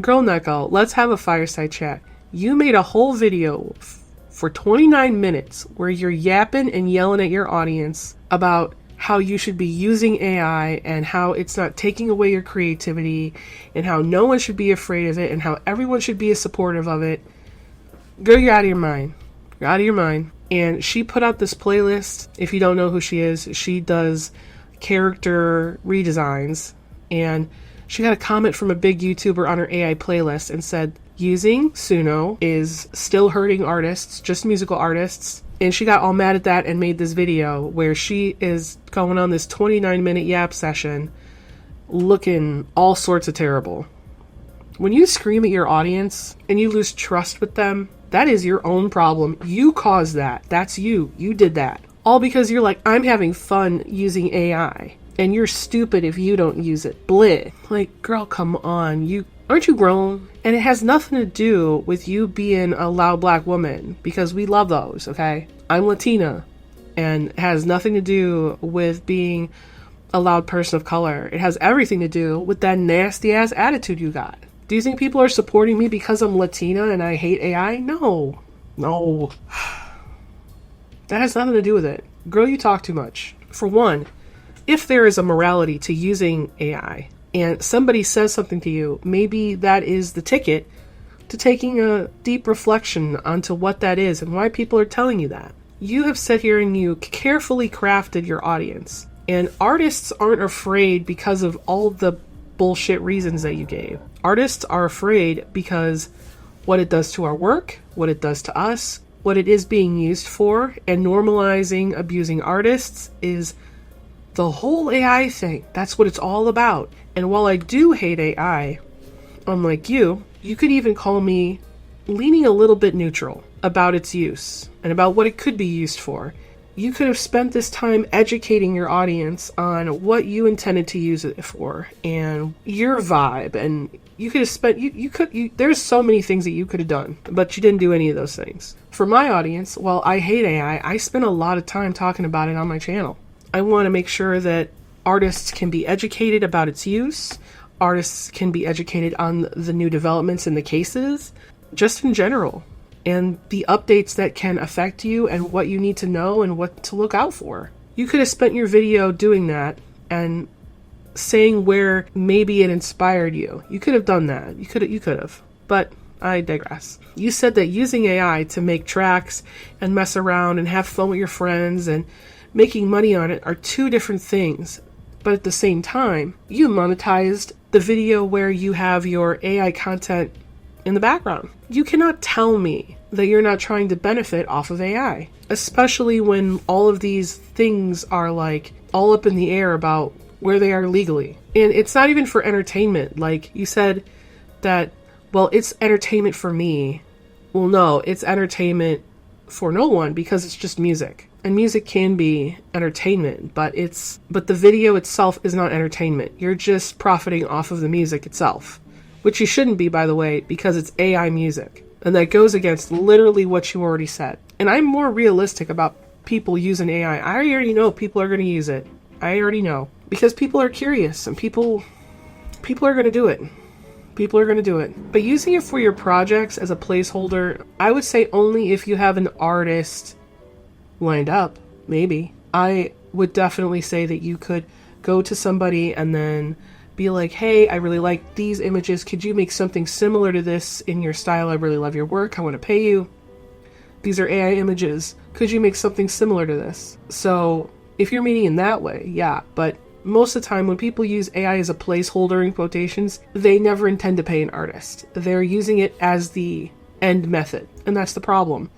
Girl Neko, let's have a fireside chat. You made a whole video for 29 minutes where you're yapping and yelling at your audience about how you should be using AI and how it's not taking away your creativity and how no one should be afraid of it and how everyone should be supportive of it. Girl, you're out of your mind. You're out of your mind. And she put out this playlist. If you don't know who she is, she does character redesigns. And she got a comment from a big YouTuber on her AI playlist and said, using Suno is still hurting artists, just musical artists. And she got all mad at that and made this video where she is going on this 29-minute yap session looking all sorts of terrible. When you scream at your audience and you lose trust with them, that is your own problem. You caused that. That's you. You did that. All because you're like, I'm having fun using AI. And you're stupid if you don't use it. Bleh. Like, girl, come on. Aren't you grown? And it has nothing to do with you being a loud black woman, because we love those, okay? I'm Latina, and it has nothing to do with being a loud person of color. It has everything to do with that nasty ass attitude you got. Do you think people are supporting me because I'm Latina and I hate AI? No. That has nothing to do with it. Girl, you talk too much. For one, if there is a morality to using AI and somebody says something to you, maybe that is the ticket to taking a deep reflection onto what that is and why people are telling you that. You have sat here and you carefully crafted your audience. And artists aren't afraid because of all the bullshit reasons that you gave. Artists are afraid because what it does to our work, what it does to us, what it is being used for, and normalizing abusing artists is the whole AI thing. That's what it's all about. And while I do hate AI, unlike you could even call me leaning a little bit neutral about its use and about what it could be used for. You could have spent this time educating your audience on what you intended to use it for and your vibe. And you could have spent, there's so many things that you could have done, but you didn't do any of those things. For my audience, while I hate AI, I spend a lot of time talking about it on my channel. I want to make sure that artists can be educated about its use. Artists can be educated on the new developments in the cases, just in general, and the updates that can affect you and what you need to know and what to look out for. You could have spent your video doing that and saying where maybe it inspired you. You could have done that. You could have. But I digress. You said that using AI to make tracks and mess around and have fun with your friends and making money on it are two different things. But at the same time, you monetized the video where you have your AI content in the background. You cannot tell me that you're not trying to benefit off of AI, especially when all of these things are like all up in the air about where they are legally. And it's not even for entertainment. Like you said that, well, it's entertainment for me. Well, no, it's entertainment for no one because it's just music. And music can be entertainment, but the video itself is not entertainment. You're just profiting off of the music itself, which you shouldn't be, by the way, because it's AI music. And that goes against literally what you already said. And I'm more realistic about people using AI. I already know people are going to use it. I already know. Because people are curious and people are going to do it. People are going to do it. But using it for your projects as a placeholder, I would say only if you have an artist lined up, maybe. I would definitely say that you could go to somebody and then be like, hey, I really like these images. Could you make something similar to this in your style? I really love your work. I want to pay you. These are AI images. Could you make something similar to this? So if you're meeting in that way, yeah. But most of the time when people use AI as a placeholder in quotations, they never intend to pay an artist. They're using it as the end method. And that's the problem.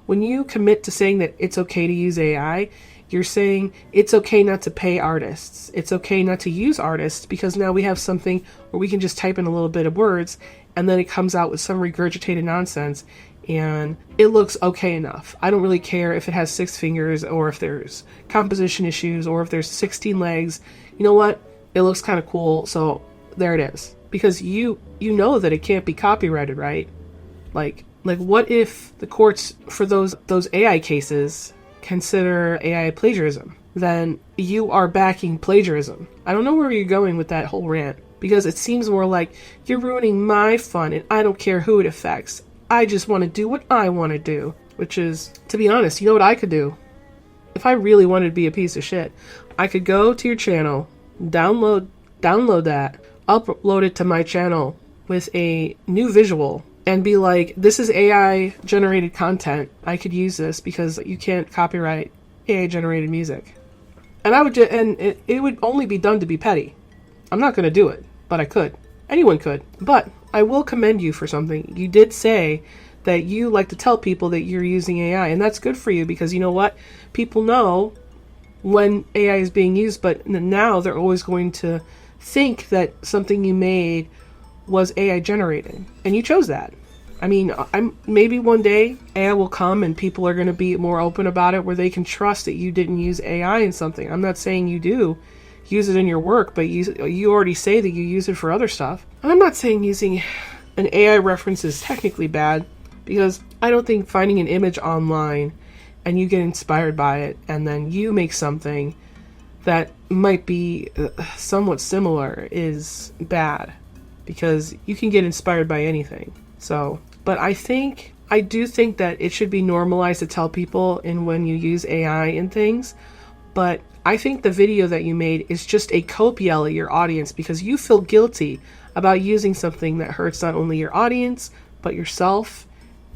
When you commit to saying that it's okay to use AI, you're saying it's okay not to pay artists. It's okay not to use artists because now we have something where we can just type in a little bit of words and then it comes out with some regurgitated nonsense and it looks okay enough. I don't really care if it has 6 fingers or if there's composition issues or if there's 16 legs. You know what? It looks kind of cool, so there it is. Because you know that it can't be copyrighted, right? Like what if the courts for those AI cases consider AI plagiarism? Then you are backing plagiarism. I don't know where you're going with that whole rant because it seems more like you're ruining my fun and I don't care who it affects. I just want to do what I want to do, which is, to be honest, you know what I could do? If I really wanted to be a piece of shit, I could go to your channel, download that, upload it to my channel with a new visual, and be like, this is AI generated content. I could use this because you can't copyright AI generated music. And I would it would only be done to be petty. I'm not going to do it, but I could. Anyone could. But I will commend you for something. You did say that you like to tell people that you're using AI, and that's good for you, because you know what? People know when AI is being used, but now they're always going to think that something you made was AI generated, and you chose that. I mean, maybe one day AI will come and people are going to be more open about it, where they can trust that you didn't use AI in something. I'm not saying you do use it in your work, but you already say that you use it for other stuff. And I'm not saying using an AI reference is technically bad, because I don't think finding an image online and you get inspired by it and then you make something that might be somewhat similar is bad, because you can get inspired by anything. So, but I do think that it should be normalized to tell people in when you use AI in things. But I think the video that you made is just a cope yell at your audience, because you feel guilty about using something that hurts not only your audience, but yourself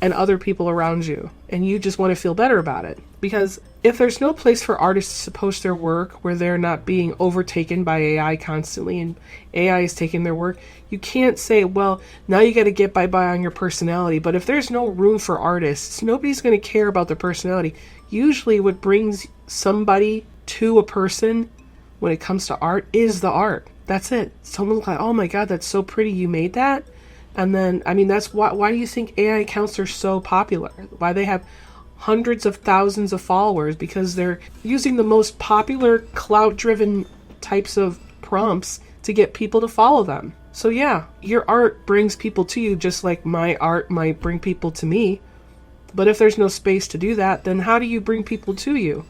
and other people around you. And you just want to feel better about it. Because if there's no place for artists to post their work where they're not being overtaken by AI constantly and AI is taking their work, you can't say, well, now you got to get by on your personality. But if there's no room for artists, nobody's going to care about their personality. Usually what brings somebody to a person when it comes to art is the art. That's it. Someone's like, oh my God, that's so pretty, you made that? And then, I mean, that's why do you think AI accounts are so popular? Why they have hundreds of thousands of followers? Because they're using the most popular clout-driven types of prompts to get people to follow them. So yeah, your art brings people to you just like my art might bring people to me. But if there's no space to do that, then how do you bring people to you?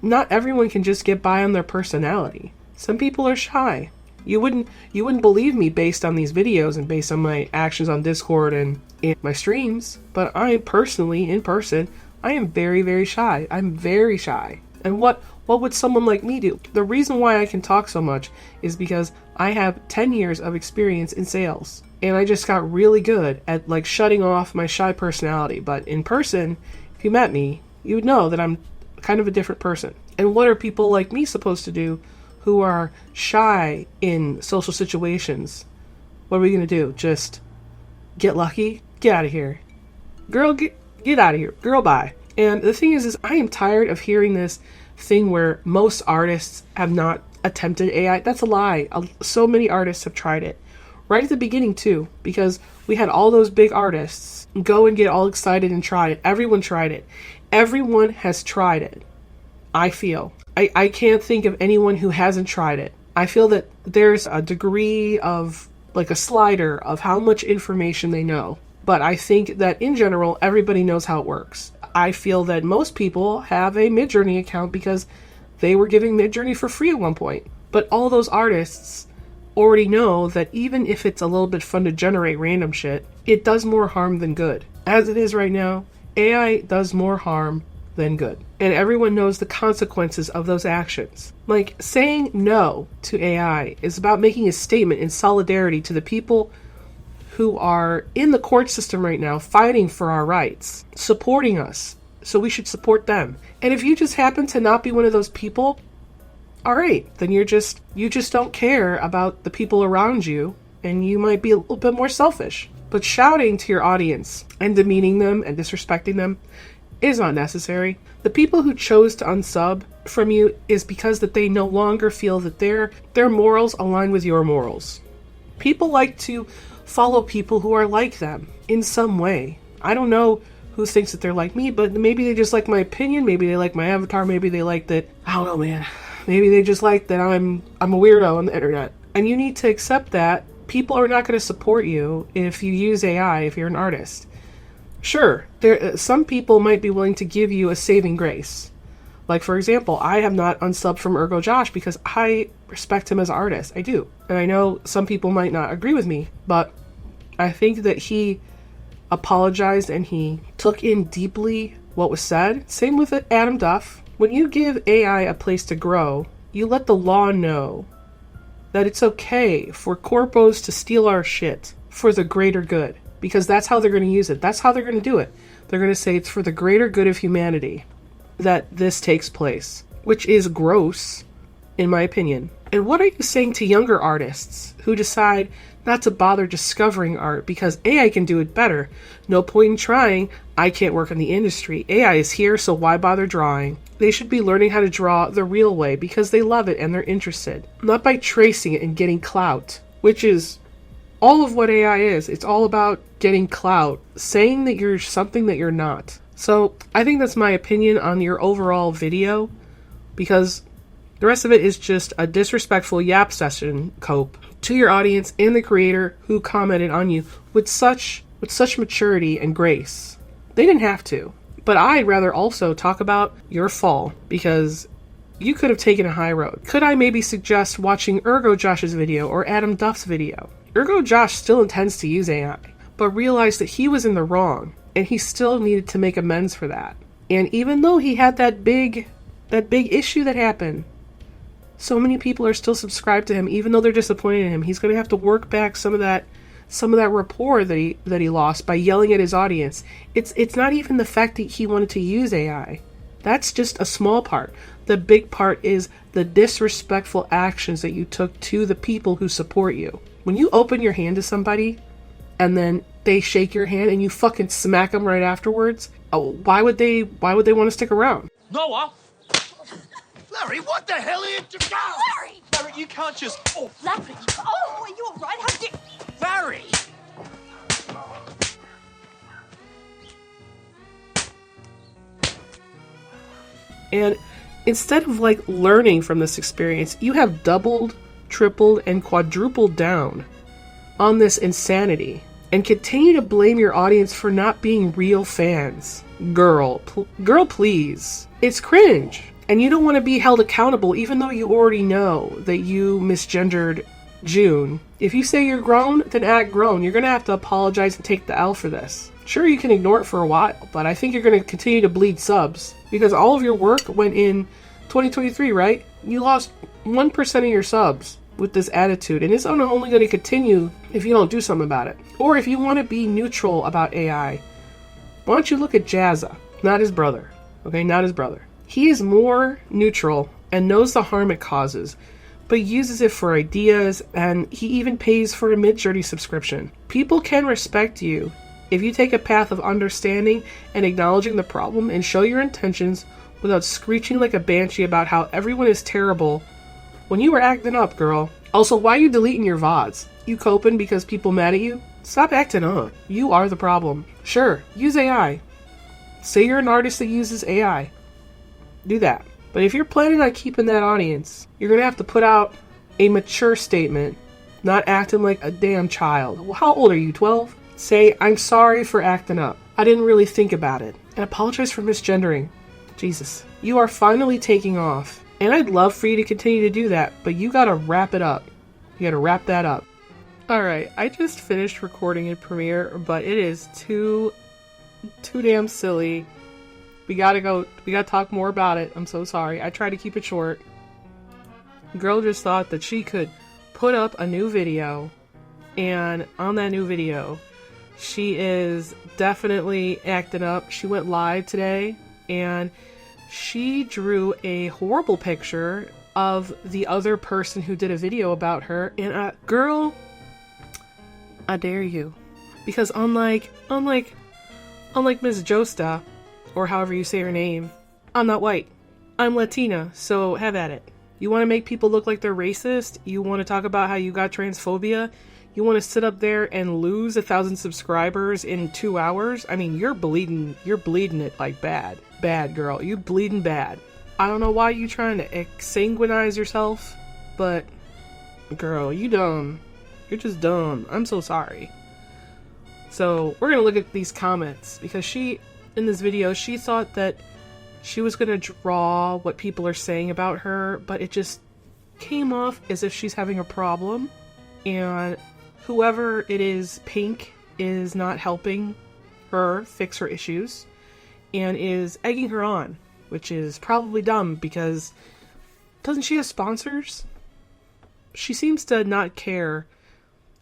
Not everyone can just get by on their personality. Some people are shy. You wouldn't believe me based on these videos and based on my actions on Discord and in my streams, but I personally, in person, I am very, very shy. I'm very shy. And what would someone like me do? The reason why I can talk so much is because I have 10 years of experience in sales. And I just got really good at like shutting off my shy personality. But in person, if you met me, you would know that I'm kind of a different person. And what are people like me supposed to do who are shy in social situations? What are we going to do? Just get lucky? Get out of here. Girl, get out of here. Girl, bye. And the thing is I am tired of hearing this thing where most artists have not attempted AI. That's a lie. So many artists have tried it. Right at the beginning, too, because we had all those big artists go and get all excited and try it. Everyone tried it. Everyone has tried it, I feel. I can't think of anyone who hasn't tried it. I feel that there's a degree of, like a slider of how much information they know. But I think that in general, everybody knows how it works. I feel that most people have a Midjourney account because they were giving Midjourney for free at one point. But all those artists already know that even if it's a little bit fun to generate random shit, it does more harm than good. As it is right now, AI does more harm than good. And everyone knows the consequences of those actions. Like, saying no to AI is about making a statement in solidarity to the people who are in the court system right now fighting for our rights, supporting us. So we should support them. And if you just happen to not be one of those people, all right, then you just don't care about the people around you, and you might be a little bit more selfish. But shouting to your audience and demeaning them and disrespecting them is not necessary. The people who chose to unsub from you is because that they no longer feel that their morals align with your morals. People like to follow people who are like them in some way. I don't know who thinks that they're like me, but maybe they just like my opinion, maybe they like my avatar, maybe they like that, I don't know, man. Maybe they just like that I'm a weirdo on the internet. And you need to accept that people are not going to support you if you use AI, if you're an artist. Sure, some people might be willing to give you a saving grace, Like, for example, I have not unsubbed from Ergo Josh because I respect him as an artist. I do. And I know some people might not agree with me, but I think that he apologized and he took in deeply what was said. Same with Adam Duff. When you give AI a place to grow, you let the law know that it's okay for corpos to steal our shit for the greater good. Because that's how they're going to use it. That's how they're going to do it. They're going to say it's for the greater good of humanity that this takes place. Which is gross, in my opinion. And what are you saying to younger artists who decide not to bother discovering art because AI can do it better? No point in trying. I can't work in the industry. AI is here, so why bother drawing? They should be learning how to draw the real way because they love it and they're interested. Not by tracing it and getting clout, which is all of what AI is. It's all about getting clout, saying that you're something that you're not. So I think that's my opinion on your overall video, because the rest of it is just a disrespectful yap session, Cope, to your audience and the creator who commented on you with such maturity and grace. They didn't have to. But I'd rather also talk about your fall, because you could have taken a high road. Could I maybe suggest watching Ergo Josh's video or Adam Duff's video? Ergo Josh still intends to use AI, but realized that he was in the wrong, and he still needed to make amends for that. And even though he had that big issue that happened, so many people are still subscribed to him, even though they're disappointed in him. He's going to have to work back some of that rapport that he lost by yelling at his audience. It's not even the fact that he wanted to use AI. That's just a small part. The big part is the disrespectful actions that you took to the people who support you. When you open your hand to somebody and then they shake your hand and you fucking smack them right afterwards, why would they want to stick around? Noah! Larry, what the hell are you doing? Larry! Larry, you can't just... Oh, Larry! Oh, are you all right? How did... Larry! And instead of learning from this experience, you have doubled, tripled, and quadrupled down on this insanity and continue to blame your audience for not being real fans. Girl, please. It's cringe. And you don't want to be held accountable even though you already know that you misgendered June. If you say you're grown, then act grown. You're going to have to apologize and take the L for this. Sure, you can ignore it for a while, but I think you're going to continue to bleed subs because all of your work went in 2023, right? You lost 1% of your subs with this attitude, and it's only going to continue if you don't do something about it. Or if you want to be neutral about AI, why don't you look at Jazza, not his brother, okay? Not his brother. He is more neutral and knows the harm it causes, but uses it for ideas, and he even pays for a Midjourney subscription. People can respect you if you take a path of understanding and acknowledging the problem and show your intentions without screeching like a banshee about how everyone is terrible when you were acting up, girl. Also, why are you deleting your VODs? You coping because people mad at you? Stop acting up. You are the problem. Sure, use AI. Say you're an artist that uses AI. Do that. But if you're planning on keeping that audience, you're going to have to put out a mature statement, not acting like a damn child. Well, how old are you, 12? Say, I'm sorry for acting up. I didn't really think about it. And apologize for misgendering. Jesus. You are finally taking off. And I'd love for you to continue to do that, but you gotta wrap it up. You gotta wrap that up. Alright, I just finished recording in Premiere, but it is too damn silly. We gotta talk more about it. I'm so sorry. I tried to keep it short. Girl just thought that she could put up a new video, and on that new video, she is definitely acting up. She went live today, and she drew a horrible picture of the other person who did a video about her, and girl, I dare you. Because unlike Ms. Josta, or however you say her name, I'm not white. I'm Latina, so have at it. You want to make people look like they're racist? You want to talk about how you got transphobia? You want to sit up there and lose 1,000 subscribers in 2 hours? I mean, you're bleeding it like bad. Bad, girl. You bleeding bad. I don't know why you trying to exsanguinize yourself, but girl, you dumb. You're just dumb. I'm so sorry. So, we're going to look at these comments, because in this video, she thought that She was going to draw what people are saying about her, but it just came off as if she's having a problem. And whoever it is, Pink, is not helping her fix her issues and is egging her on, which is probably dumb because doesn't she have sponsors? She seems to not care.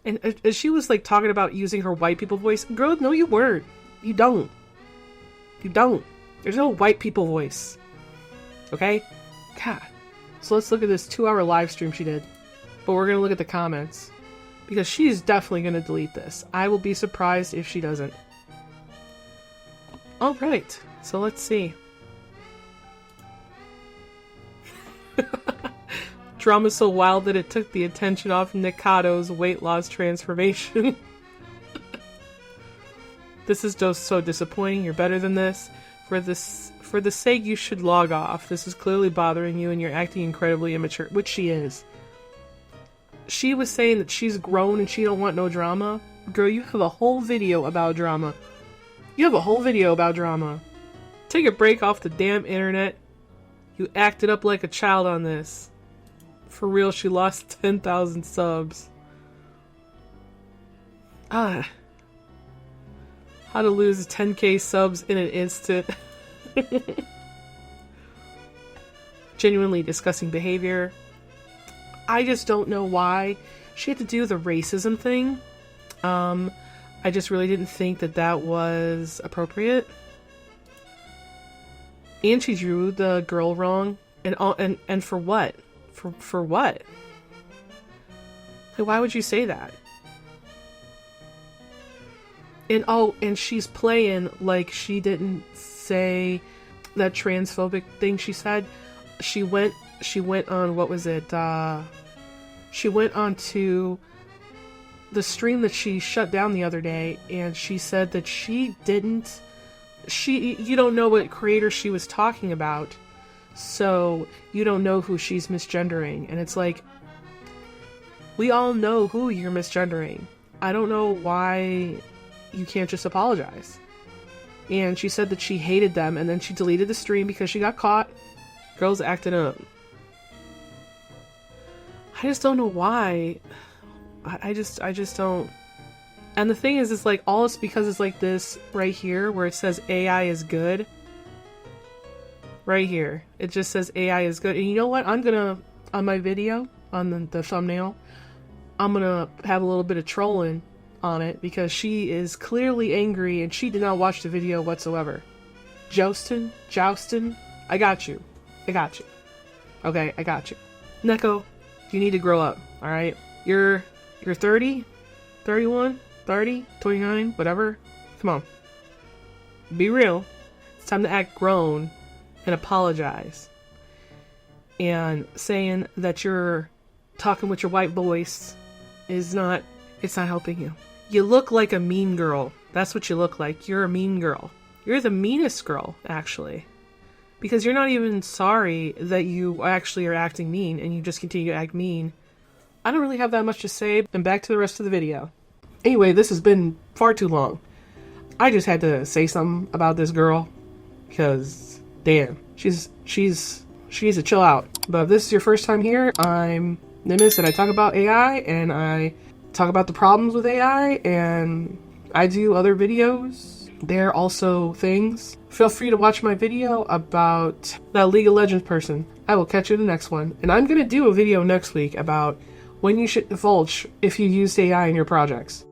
And as she was like talking about using her white people voice, girl, no you weren't. You don't. You don't. There's no white people voice. Okay? God. So let's look at this 2-hour live stream she did. But we're going to look at the comments. Because she's definitely going to delete this. I will be surprised if she doesn't. Alright. So let's see. Drama's so wild that it took the attention off Nikado's weight loss transformation. This is just so disappointing. You're better than this. For the sake, you should log off. This is clearly bothering you and you're acting incredibly immature, which she is. She was saying that she's grown and she don't want no drama. Girl, you have a whole video about drama. You have a whole video about drama. Take a break off the damn internet. You acted up like a child on this. For real, she lost 10,000 subs. How to lose 10k subs in an instant. Genuinely disgusting behavior. I just don't know why she had to do the racism thing. I just really didn't think that that was appropriate. And she drew the girl wrong. And for what? For what? Like, why would you say that? And and she's playing like she didn't say that transphobic thing she said. She went on, what was it? She went on to the stream that she shut down the other day, and she said that you don't know what creator she was talking about, so you don't know who she's misgendering. And it's like, we all know who you're misgendering. I don't know why you can't just apologize. And she said that she hated them, and then she deleted the stream because she got caught. Girls acting up. I just don't know why. I just don't. And the thing is, it's like, all it's because it's like this right here where it says AI is good. Right here. It just says AI is good. And you know what? I'm gonna, on my video, on the thumbnail, I'm gonna have a little bit of trolling on it because she is clearly angry and she did not watch the video whatsoever. Joustin, I got you. Okay, I got you. Neko, you need to grow up, alright? You're 30, 31, 30, 29, whatever. Come on. Be real. It's time to act grown and apologize. And saying that you're talking with your white voice is not, it's not helping you. You look like a mean girl. That's what you look like. You're a mean girl. You're the meanest girl, actually. Because you're not even sorry that you actually are acting mean and you just continue to act mean. I don't really have that much to say, and back to the rest of the video. Anyway, this has been far too long. I just had to say something about this girl because, damn, she needs to chill out. But if this is your first time here, I'm Nimbus and I talk about AI and I talk about the problems with AI and I do other videos. There are also things. Feel free to watch my video about that League of Legends person. I will catch you in the next one. And I'm going to do a video next week about when you should divulge if you used AI in your projects.